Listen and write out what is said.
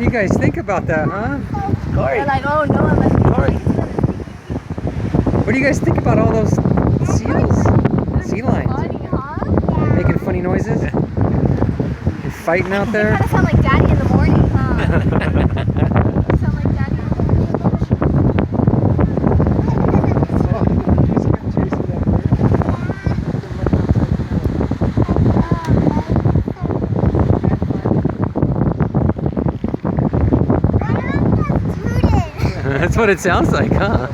you guys think about that, huh? Corrie. They're like, oh no, I'm like, Corrie. What do you guys think about all those seals? Sea lions. funny, huh? Making funny noises? You're fighting out They there? kind of sound like Daddy in the morning, huh? They sound like Daddy in the morning. That's what it sounds like, huh?